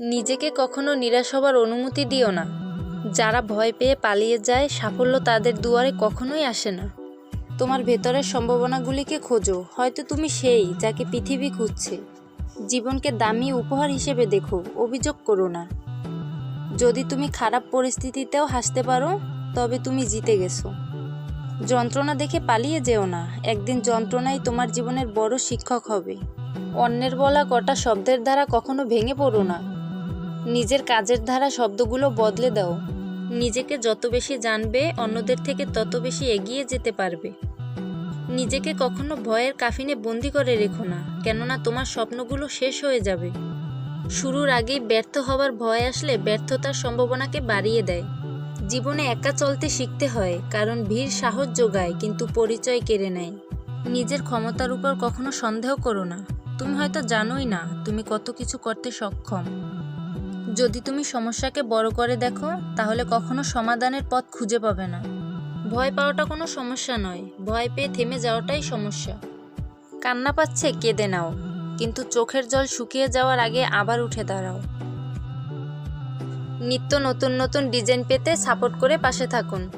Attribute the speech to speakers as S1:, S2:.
S1: নিজেকে কখনো নিরাশ হবার অনুমতি দিও না। যারা ভয় পেয়ে পালিয়ে যায়, সাফল্য তাদের দুয়ারে কখনোই আসে না। তোমার ভেতরের সম্ভাবনাগুলিকে খোঁজো, হয়তো তুমি সেই যাকে পৃথিবী খুঁজছে। জীবনকে দামি উপহার হিসেবে দেখো, অভিযোগ করো না। যদি তুমি খারাপ পরিস্থিতিতেও হাসতে পারো, তবে তুমি জিতে গেছো। যন্ত্রণা দেখে পালিয়ে যেও না, একদিন যন্ত্রণাই তোমার জীবনের বড় শিক্ষক হবে। অন্যের বলা কটা শব্দের দ্বারা কখনো ভেঙে পড়ো না। নিজের কাজের ধারা শব্দগুলো বদলে দাও। নিজেকে যত বেশি জানবে, অন্যদের থেকে তত বেশি এগিয়ে যেতে পারবে। নিজেকে কখনো ভয়ের কাফিনে বন্দি করে রেখো না, কেননা তোমার স্বপ্নগুলো শেষ হয়ে যাবে। শুরুর আগেই ব্যর্থ হবার ভয় আসলে ব্যর্থতার সম্ভাবনাকে বাড়িয়ে দেয়। জীবনে একা চলতে শিখতে হয়, কারণ ভিড় সাহস যোগায় কিন্তু পরিচয় কেড়ে নেয়। নিজের ক্ষমতার উপর কখনো সন্দেহ করো না। তুমি হয়তো জানোই না তুমি কত কিছু করতে সক্ষম। যদি তুমি সমস্যাকে বড় করে দেখো, তাহলে কখনো সমাধানের পথ খুঁজে পাবে না। ভয় পাওয়াটা কোনো সমস্যা নয়, ভয় পেয়ে থেমে যাওয়াটাই সমস্যা। কান্না পাচ্ছে, কেঁদে নাও, কিন্তু চোখের জল শুকিয়ে যাওয়ার আগে আবার উঠে দাঁড়াও। নিত্য নতুন নতুন ডিজাইন পেতে সাপোর্ট করে পাশে থাকুন।